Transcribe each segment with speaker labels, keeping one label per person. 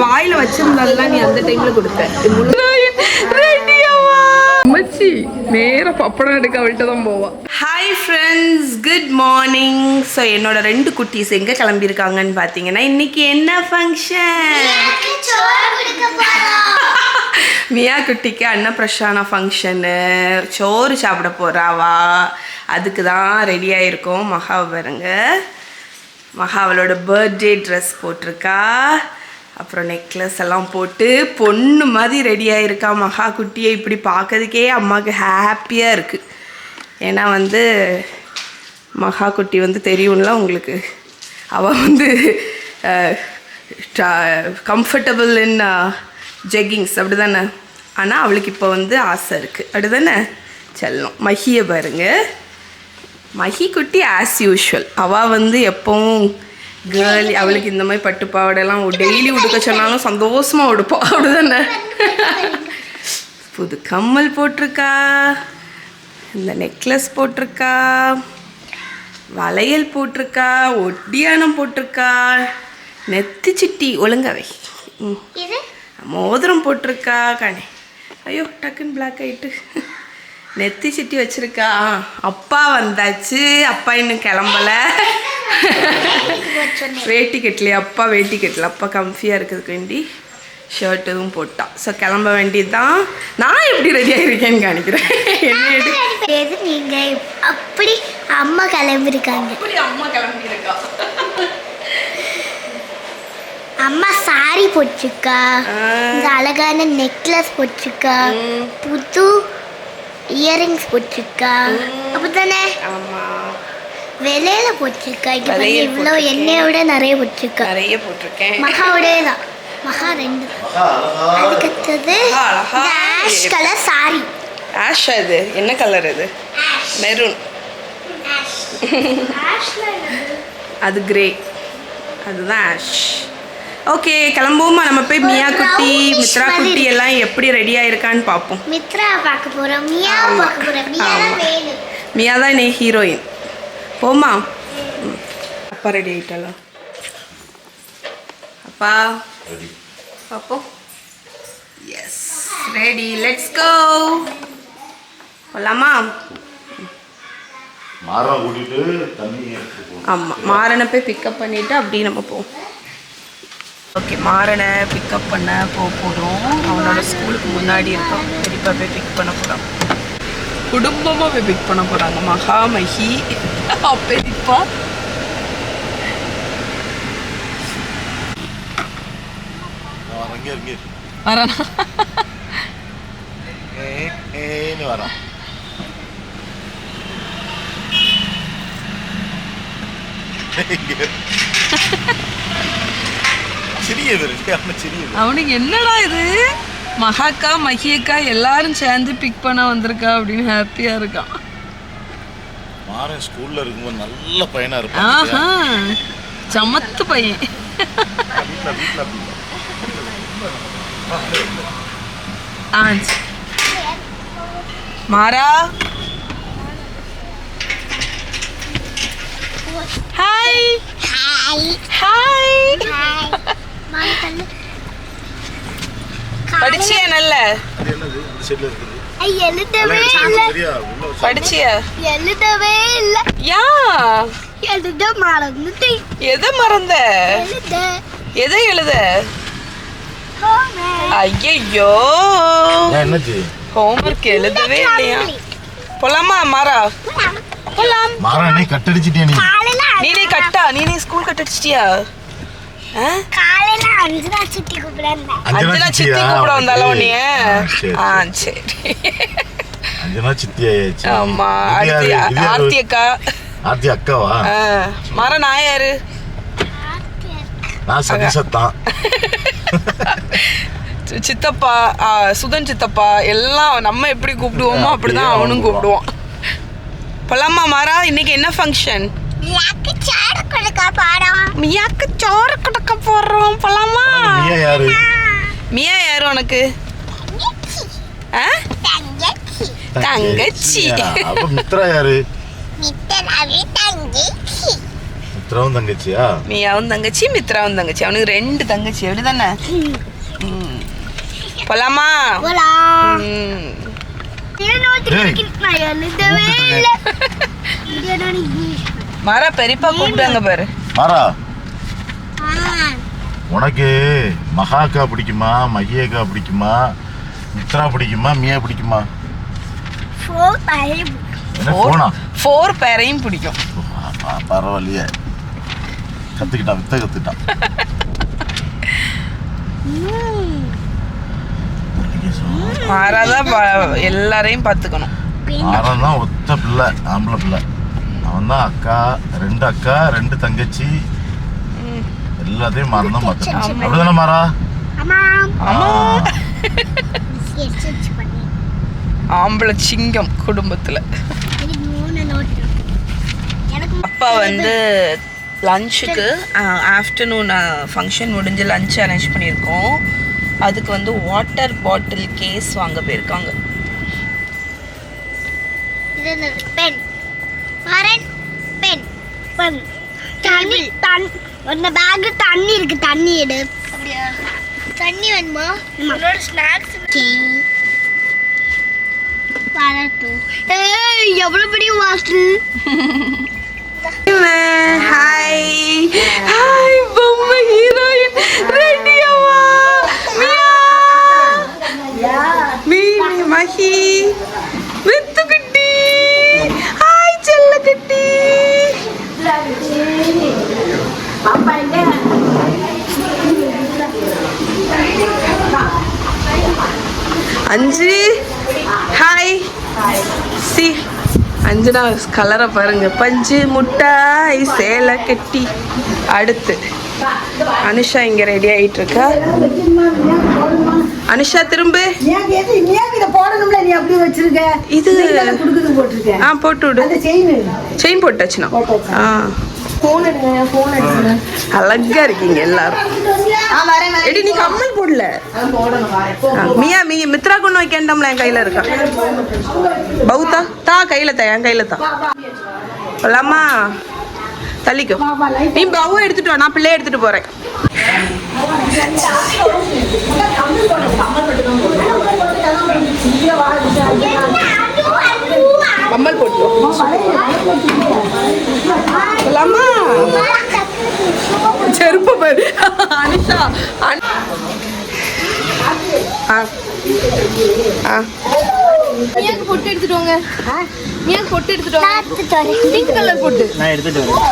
Speaker 1: வாயில வச்சிருந்தாலாம் நீ அந்த டைம்ல கொடுத்த. மச்சி நேரா பப்படம் எடுக்க அவள்கிட்ட தான் போவா. Hi friends, good morning. So என்னோட 2 குட்டீஸ் எங்கே கிளம்பியிருக்காங்கன்னு பார்த்தீங்கன்னா, இன்னைக்கு என்ன ஃபங்க்ஷன்? மியா குட்டிக்கு அன்னப்பிரசான ஃபங்க்ஷனு, சோறு சாப்பிட போகிறாவா. அதுக்கு தான் ரெடியாக இருக்கோம். மகா பாருங்க, மகா அவளோட பர்த்டே ட்ரெஸ் போட்டிருக்கா. அப்புறம் நெக்லஸ் எல்லாம் போட்டு பொண்ணு மாதிரி ரெடியாக இருக்கா. மகா குட்டியை இப்படி பார்க்கறதுக்கே அம்மாவுக்கு ஹாப்பியாக இருக்குது. ஏன்னா வந்து மகா குட்டி வந்து தெரியும்ல உங்களுக்கு, அவள் வந்து கம்ஃபர்டபுள் இன் ஜெக்கிங்ஸ் அப்படி தானே. ஆனால் அவளுக்கு இப்போ வந்து ஆசை இருக்குது, அப்படி தானே செல்லம். மகியை பாருங்க, மகி குட்டி ஆஸ் யூஷுவல். அவள் வந்து எப்போவும் கேர்ள், அவளுக்கு இந்த மாதிரி பட்டு பாவாடைலாம் டெய்லி உடுக்க சொன்னாலும் சந்தோஷமாக உடுப்போம், அப்படி தானே. புது கம்மல் போட்டிருக்கா, இந்த நெக்லஸ் போட்டிருக்கா, வளையல் போட்டிருக்கா, ஒட்டியானம் போட்டிருக்கா, நெத்தி சிட்டி ஒழுங்கவை, மோதிரம் போட்டிருக்கா. கணே ஐயோ டக்குன்னு பிளாக் ஆகிட்டு. நெத்தி சிட்டி வச்சிருக்கா. அப்பா வந்தாச்சு, அப்பா இன்னும் கிளம்பல. வேட்டி கட்டலையே, அப்பா வேட்டி கட்டல. அப்பா கம்ஃபியாக இருக்கிறதுக்கு வேண்டி ஷர்ட் எதுவும் போட்டான். ஸோ கிளம்ப வேண்டியது தான். நான் எப்படி ரெடியாக இருக்கேன்னு காணிக்கிறேன். என்ன
Speaker 2: நீங்கள் அப்படி அம்மா கிளம்பிருக்காங்க.
Speaker 1: அம்மா கிளம்பியிருக்கா.
Speaker 2: அம்மா சாரி போட்டிருக்கா, இந்த அழகான நெக்லஸ் போட்டிருக்கா, புது இயரிங்ஸ் போட்டிருக்கா, அப்படித்தானே வெளியில போட்டிருக்கா. இவ்வளோ என்னையோட நிறைய போட்டிருக்கா.
Speaker 1: நிறைய போட்டிருக்கேன்.
Speaker 2: மகாவோட தான், மகா 2. அதுக்கடுத்தது ஆஷ் கலர் சாரி.
Speaker 1: ஆஷ் அது என்ன கலர்? அது மெரூன். அது கிரே, அதுதான் ஆஷ். ஓகே கிளம்புவோமா? நம்ம போய் மியா குட்டி, மித்ரா குட்டி எல்லாம் எப்படி ரெடியாக இருக்கான்னு பார்ப்போம்.
Speaker 2: மித்ரா பார்க்க போகிறோம், மியா பார்க்க போகிறோம். மியா தான் வேணும்.
Speaker 1: மியா தான் இன்னைக்கு ஹீரோயின். போமா? அப்பா ரெடி ஆகிட்டாலோ? அப்பா பார்ப்போம். Yes ready, let's go. போகலாமா? ஆமாம், மாறனை போய் பிக்கப் பண்ணிவிட்டு அப்படியே நம்ம போவோம். ஓகே, மாறனை பிக்கப் பண்ண போகிறோம். அவனோட ஸ்கூலுக்கு முன்னாடி இருக்கோம். பெரியப்பா போய் பிக் பண்ண போகிறோம். குடும்பமாக போய் பிக் பண்ண போகிறாங்க. மகா, மகி, பெரியப்பா. வரானா? அவனுக்கு என்னடா இது, மகாக்கா மகியக்கா எல்லாரும் சேர்ந்து பிக் பண்ண வந்திருக்கா அப்படின்னு ஹாப்பியா இருக்கான்.
Speaker 3: மாறன் ஸ்கூல்ல இருக்கும்போது நல்ல பையனா இருப்பான்.
Speaker 1: சமத்து பையன். மாறா ஹாய். Hi hi. படிச்சியா? நல்ல படிச்சியா? எழுதவே இல்லை. யா எழுத மறந்துட்டு. எதை மறந்த? எதை எழுத? ஐயோ ஹோம்வொர்க் எழுதவே இல்லையா? போலாமா மாறா? போலாம்.
Speaker 3: மாறா நீ கட் அடிச்சிட்டியா?
Speaker 1: நீ கட்டா? நீ ஸ்கூல் கட் அடிச்சிட்டியா?
Speaker 2: காலையில அஞ்சனா சித்தி கூப்பிடுறாங்க.
Speaker 1: அஞ்சனா சித்தி கூப்பிட வந்தாலும் நீ? சரி.
Speaker 3: அஞ்சனா சித்தி ஆயாச்சு.
Speaker 1: ஆமா. ஆர்த்தி அக்கா.
Speaker 3: ஆர்த்தி அக்காவா?
Speaker 1: மாறா நான் யாரு?
Speaker 3: நான் சதீஷத்தான்.
Speaker 1: சித்தப்பா, சுதன் சித்தப்பா எல்லாம் நம்ம எப்படி கூப்பிடுவோமோ அப்படிதான் அவனும் கூப்பிடுவான். போலாமா மாறா? இன்னைக்கு என்ன ஃபங்க்ஷன்?
Speaker 2: மியாக்கு சோறு கொடுக்க போறோம்.
Speaker 1: மியாக்கு சோறு கொடுக்க போறோம். போலாமா?
Speaker 3: மியா யாரு?
Speaker 1: மியா யாரு உனக்கு?
Speaker 2: தங்கச்சி.
Speaker 1: தங்கச்சி.
Speaker 3: அப்ப மித்ரா யாரு?
Speaker 2: மித்ராவே தங்கச்சி.
Speaker 3: மித்ராவும் தங்கச்சியா?
Speaker 1: மியாவும் தங்கச்சி, மித்ராவும் தங்கச்சி. அவனுக்கு 2 தங்கச்சி, அப்படிதானே? போலாமா? மாறா பெரியப்பா கூப்பிட்டாங்க பாரு.
Speaker 3: மாறா, உனக்கு மகாக்கா பிடிக்குமா, மகியக்கா பிடிக்குமா, மித்ரா பிடிக்குமா, மியா பிடிக்குமா? என்ன போனா
Speaker 1: 4 பேரையும் பிடிக்கும்.
Speaker 3: பரவாயில்லையே, கத்துக்கிட்டான், வித்த கத்துக்கிட்டான்.
Speaker 1: மாறாதான் எல்லாரையும் பார்த்துக்கணும்.
Speaker 3: மாறன் தான் ஒத்த பிள்ளை, ஆம்பளை பிள்ளை. அவன் தான் அக்கா, 2 அக்கா 2 தங்கச்சி, எல்லாத்தையும் மாறன் தான் பார்த்துட்டான். அப்படிதானே மாறா?
Speaker 1: ஆம்பளை சிங்கம் குடும்பத்துல. அப்பா வந்து லஞ்சுக்கு ஆஃப்டர்நூன் ஃபங்க்ஷன் முடிஞ்சு லஞ்ச் அரேஞ்ச் பண்ணியிருக்கோம். அதுக்கு வந்து வாட்டர் பாட்டில் கேஸ் வாங்க போயிருக்காங்க.
Speaker 2: பென் மாறன் பென் பென் தண்ணி அந்த பேக்ல தண்ணி இருக்கு, தண்ணி எடு. அப்படியே தண்ணி வேணுமா? உன்னோட ஸ்நாக்ஸ் பாராட்டு. ஏய் எவ்வளவு பெரிய வாட்டர்.
Speaker 1: ஹாய் ஹாய் பொம்மை heroine ரெடியாவா? Mia me Mahi with குட்டி. ஹாய் செல்ல குட்டி. அஞ்சு ஹாய். சி அஞ்சனா கலரை பாருங்க. பஞ்சு முட்டாய் சேலை கட்டி. அடுத்து அனுஷா இங்க ரெடி ஆயிட்டு இருக்கா. அனுஷா திரும்ப இது போட்டு விடு. செயின் போட்டாச்சுனா அழகா இருக்கீங்க எல்லாரும். எடி நீ கம்மல் போடல. மியா மீ மித்ரா கொண்டு வைக்கண்டாம்ல, என் கையில இருக்கா. பௌத்தா தா கையில தா, என் கையில தா. போலாமா? தள்ளிக்கோ. நீ பவு எடுத்துட்டு வா, நான் பிள்ளைய எடுத்துட்டு போறேன். கம்மல் போட்டு போலாமா? செருப்பு பாரு அனிஷா.
Speaker 4: மியாக்கு பொட்டு எடுத்துட்டு வாங்க. மியாக்கு பொட்டு எடுத்துட்டு வாங்க. பிங்க் கலர் பொட்டு நான் எடுத்துட்டு வரேன்.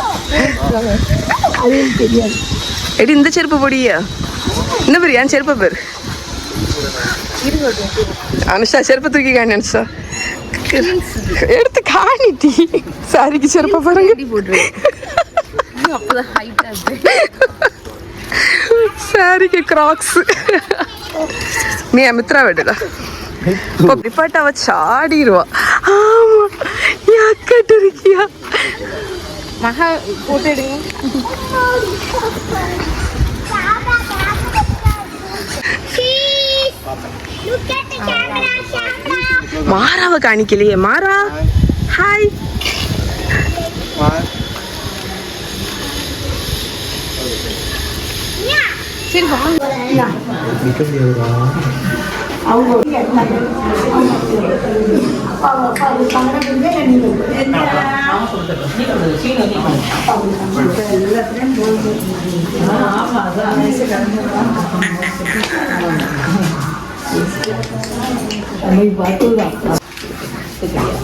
Speaker 1: எடி இந்த செருப்பு பொடியா? என்ன பேர் என் செருப்பு பேர்? அனுஷா செருப்பு தூக்கி காணி. அனுஷா எடுத்து காணிட்டி. சாரிக்கு செருப்பை பாருங்க.
Speaker 4: அப்பதான் ஹைட்டா இருக்கு.
Speaker 1: சாரிக்கு கிராக்ஸ். மியா மித்ரா விடுதா இப்ப வச்சு ஆடிடுவா. ஆமா என் அக்காட்டு இருக்கியா?
Speaker 4: மகா போட்டோ எடுங்க.
Speaker 1: மாறாவை காணிக்கலையே. மாறா ஹாய்.
Speaker 4: சரி வாங்க.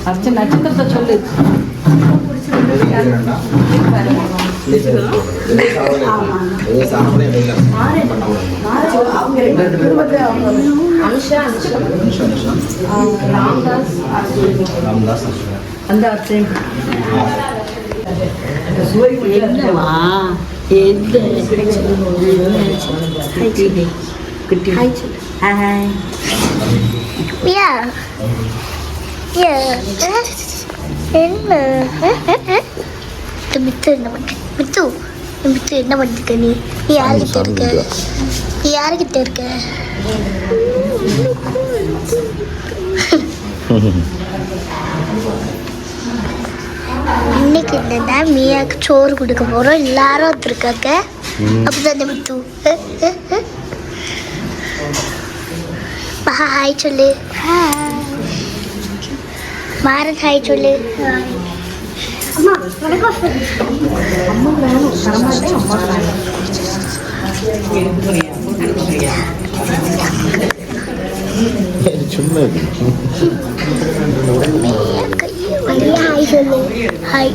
Speaker 5: அர்ச்சனை நட்சத்திரத்தை சொல்லு. அந்த அர்ச்சனை என்னவா எந்த ஹாய்
Speaker 2: மியா என்ன மித்து என்ன பண்ண? மித்து மித்து என்ன பண்ணிருக்க? நீ யாருக்கிட்ட இருக்க? நீ யாருக்கிட்ட இருக்க? இன்னைக்கு என்னன்னா மியாக்கு சோறு கொடுக்க போறோம். எல்லாரும் வந்துருக்காங்க. அப்படிதான் முத்து. ஹாய் சொல்லு. மாறன் ஹாய் சொல்லு. அம்மா வணக்கம். ஹாய் சொல்லு. ஹாய்.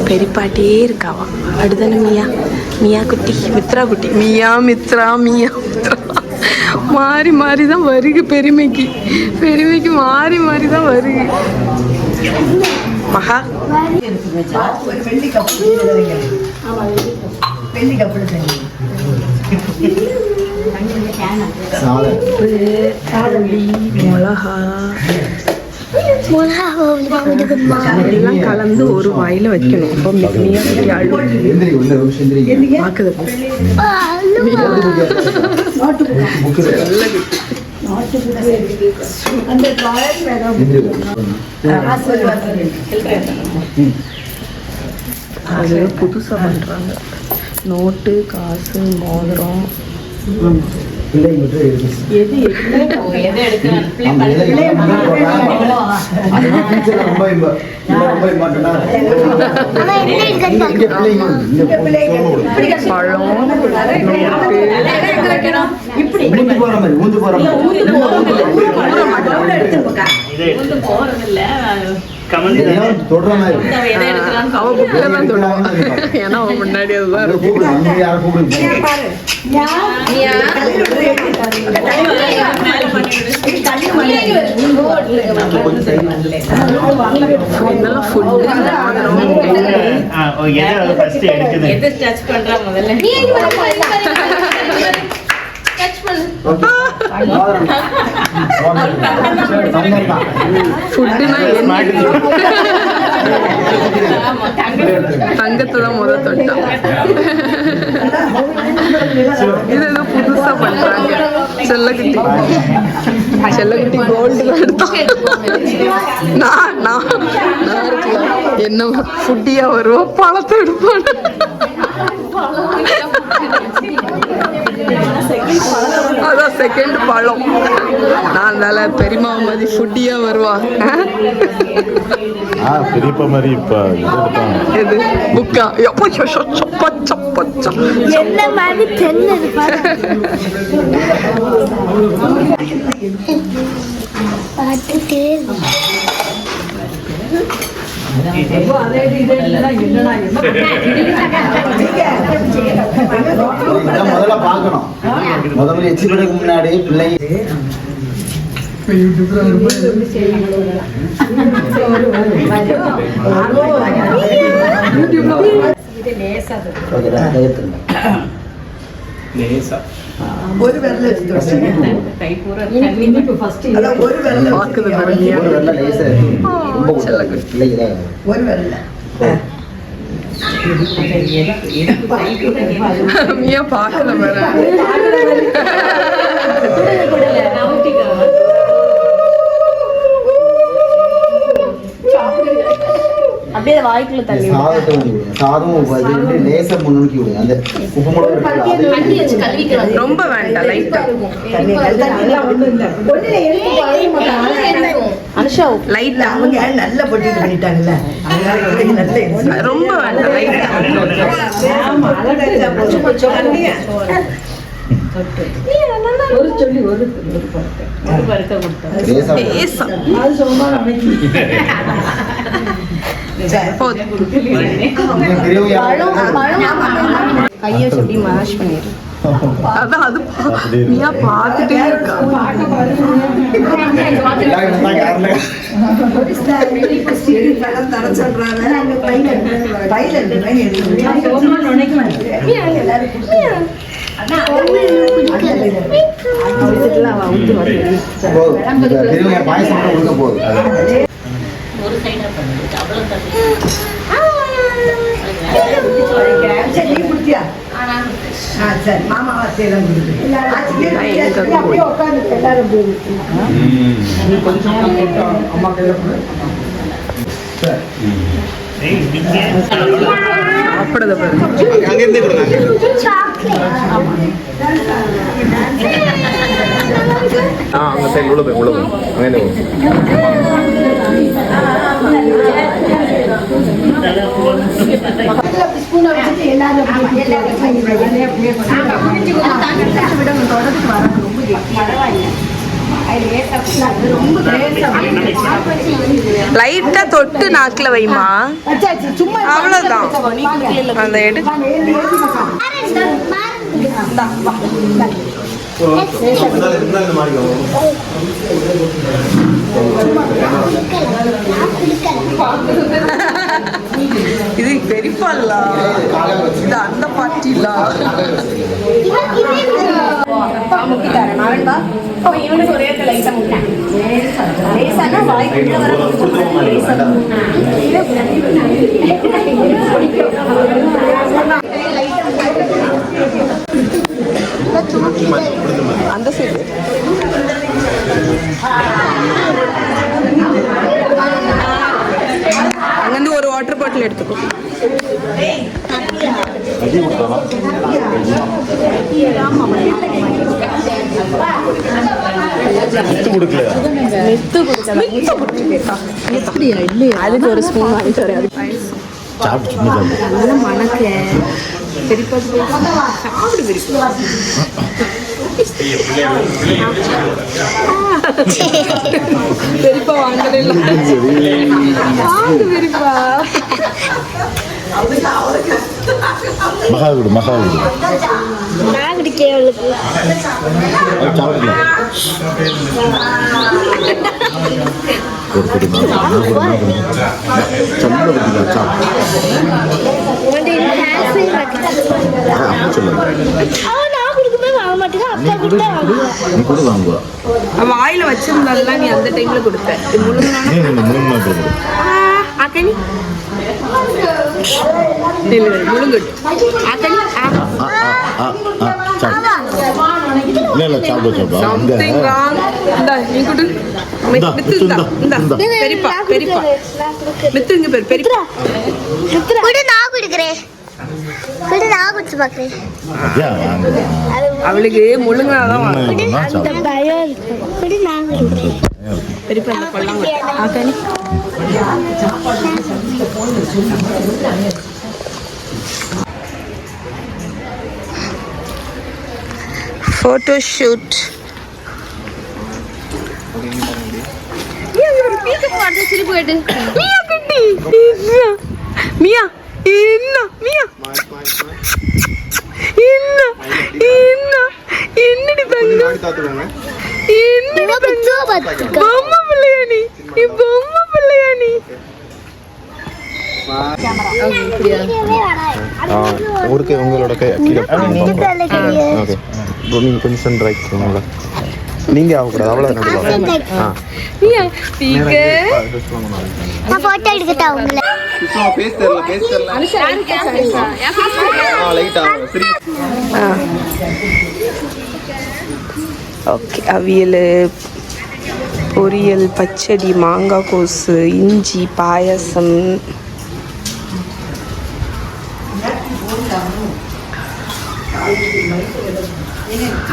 Speaker 1: பெரியப்பாட்டியே இருக்காவா. அப்படிதானே மியா? மியா குட்டி, மித்ரா குட்டி. மியா மித்ரா, மியா மித்ரா மாறி மாறி தான் வருகு. பெருமைக்கு மாறி மாறி தான் வருகு. மகா எல்லாம் கலந்து ஒரு வாயில வைக்கணும். அப்போ மியா குட்டி அழுது அது புதுசா பண்றாங்க. நோட்டு, காசு, மோதிரம். அவ புக்ல தான் தொடுவான். ஏன்னா அவன் முன்னாடி அதுதான் தங்கத்தை தான் முத தொட்டான். இது ஏதோ புதுசா பண்றாங்க. செல்லக்குட்டி கோல்டு தான் எடுத்தான். நான் என்ன ஃபுட்டியா வருவோம், பழத்தை எடுப்பான். அதான் செகண்ட் பழம். நான் அதனால பெரியமா மாதிரி ஃபுட்டியா வருவா.
Speaker 3: பெரியப்பா மாதிரி இப்ப
Speaker 1: எது புக்கா?
Speaker 2: என்ன மாதிரி தென்னது பாட்டு
Speaker 6: முதல்ல பார்க்கணும். முதல்ல எச்சிபடிக்கு முன்னாடி பிள்ளை
Speaker 5: ஒரு வெள்ள
Speaker 1: மியா பார்க்கல மேல
Speaker 2: அப்படியே வாய்க்குள்ள தள்ளி
Speaker 6: சாதம் லேசா முன்னோக்கி விடுங்க. அந்த உப்பு மிளகு
Speaker 1: ரொம்ப வேண்டாம், லைட்டா
Speaker 2: அனுஷா
Speaker 5: லைட்டா அவங்க நல்ல பொட்டி பண்ணிட்டாங்கல்ல, நல்ல
Speaker 1: ரொம்ப வேண்டாம், லைட்டா
Speaker 5: ஒரு சொல்லி ஒரு பருக்க கொடுத்தா
Speaker 1: போதும்.
Speaker 5: கையை சொல்லி மேஷ் பண்ணிடு.
Speaker 1: அதான் அது நீயா பார்த்துட்டே இருக்கா. சாப்பிடுறத
Speaker 3: அந்த சைடு உள்ள போய் அங்கே
Speaker 1: லைட்டா தொட்டு நாக்குல வைமா. அவ்வளவுதான். அந்த எடு. இது பெரியப்பால இது அந்த பாட்டில
Speaker 4: இவனுக்கு ஒரே லைட்டா முட்டேன் லேசானா வாய்க்குள்ள வர
Speaker 1: அந்த சைடு அங்கிருந்து ஒரு வாட்டர் பாட்டில் எடுத்துக்கோ. அதுக்கு ஒரு ஸ்பூன் வாங்கிட்டு வரேன். மணக்க பெரியப்பா சாப்பிடு பெரியப்பா. பெரியப்பா வாங்கல வாங்க பெரியப்பா.
Speaker 3: மகாவிடு
Speaker 1: வாயில வச்சிருந்தாலாம் நீ அந்த டைம்ல கொடுத்த. அவளுக்கு முழுங்காதான் photo shoot. Mia, inna, Mia. என்னடி தங்கம்? பொம்மை பிள்ளையா நீ? பொம்மை பிள்ளையா நீ?
Speaker 3: ஊருக்கு உங்களோட கொஞ்சம் சென்ட்ராய்க்கு நீங்க ஆகக்கூடாது. அவ்வளவு
Speaker 1: ஓகே. அவியல், பொரியல், பச்சடி, மாங்காய் கோசு, இஞ்சி, பாயசம்.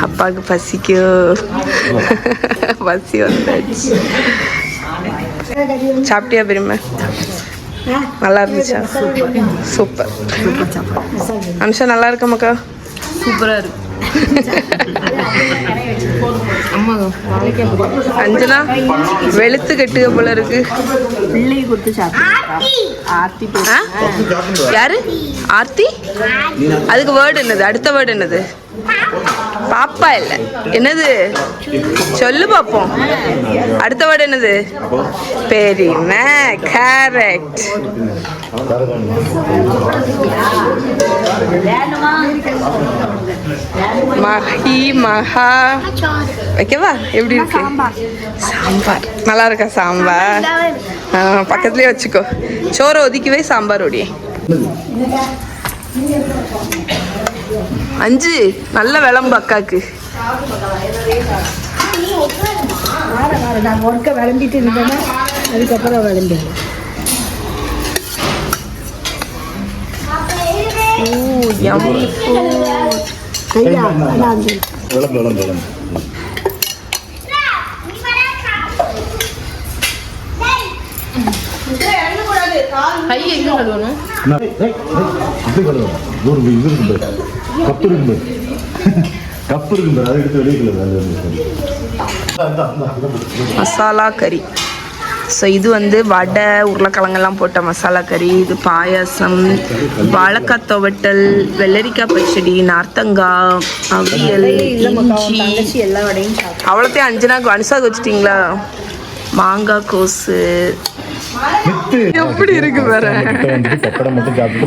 Speaker 1: அப்பாவுக்கு பசி வந்தாச்சு. சாப்பிட்டியா பெரியம்மா? நல்லா இருந்துச்சா? சூப்பர். அனுஷா நல்லா இருக்கா மக்கா?
Speaker 4: சூப்பரா இருக்கு.
Speaker 1: அஞ்சனா வெளுத்து கட்டுக போல இருக்கு.
Speaker 5: பிள்ளைக்கு கொடுத்து சாப்பிட்டு ஆர்த்தி
Speaker 1: ஆ? யாரு ஆர்த்தி? அதுக்கு வேர்டு என்னது? அடுத்த வேர்டு என்னது? பாப்பா இல்ல, என்னது சொல்லு பாப்போம். அடுத்த வேர்டு என்னது? பெரியம்மா. கரெக்ட். மஹி மஹா வைக்கவா? எப்படி இருக்கு? சாம்பார் நல்லா இருக்கா? சாம்பார் பக்கத்துலயே வச்சுக்கோ. சோறை ஒதுக்கி வை, சாம்பார் ஒடியே. 5 நல்ல விளம்பு அக்காக்கு.
Speaker 5: நான் ஒர்க்க விளம்பிட்டு இருந்தேன்னா அதுக்கப்புறம் விளம்பிடு.
Speaker 1: Yummy food.
Speaker 5: ஐயா நான்
Speaker 4: கை எங்க கழுவணும்?
Speaker 1: மசாலா கறி. ஸோ இது வந்து வடை, உருளைக்கிழங்கெல்லாம் போட்ட மசாலா கறி. இது பாயாசம், வாழைக்காய் துவட்டல், வெள்ளரிக்காய் பச்சடி, நார்த்தங்காய், அவியல், இஞ்சி.
Speaker 5: எல்லா வடையும் சாப்பிட்டு
Speaker 1: அவ்வளோத்தையும் அஞ்சனாக்கு அனுசாக்கு வச்சுட்டிங்களா? மாங்காய் கோஸு எப்படி இருக்கு வேற?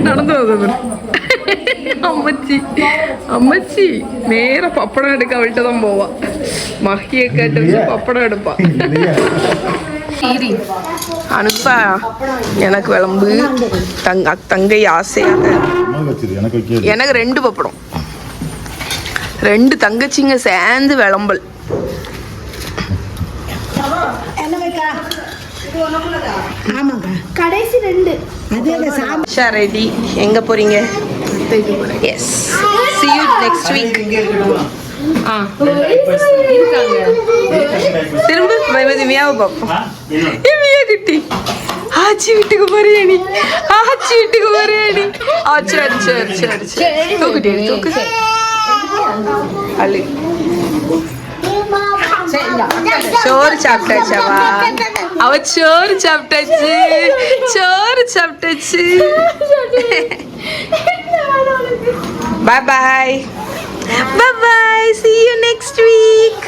Speaker 1: நடந்து வருது அம்மச்சி. அம்மச்சி நேர பப்படம் எடுக்க அவள்கிட்ட தான் போவா. மகியை கேட்டு வச்சு பப்படம் எடுப்பா. அனுப்பா எனக்கு விளம்பு. தங்கை ஆசையாக எனக்கு 2 பப்படம், 2 தங்கச்சிங்க சேர்ந்து விளம்பல்.
Speaker 5: ஆமாங்க
Speaker 4: கடைசி 2
Speaker 1: ஷா ரெடி. எங்க போறீங்க? Yes, see you next week. திரும்ப மியாவை பார்ப்போம். மியா குட்டி ஆச்சி வீட்டுக்கு போறியா நீ? ஆச்சி வீட்டுக்கு போறியா நீ? சரி சரி சரி சரி தூக்குட்டி தூக்கு. அழு. சோறு சாப்பிட்டாச்சாவா? அவ சோறு சாப்பிட்டாச்சு, சோறு சாப்பிட்டாச்சு. Bye bye. Bye bye. See you next week.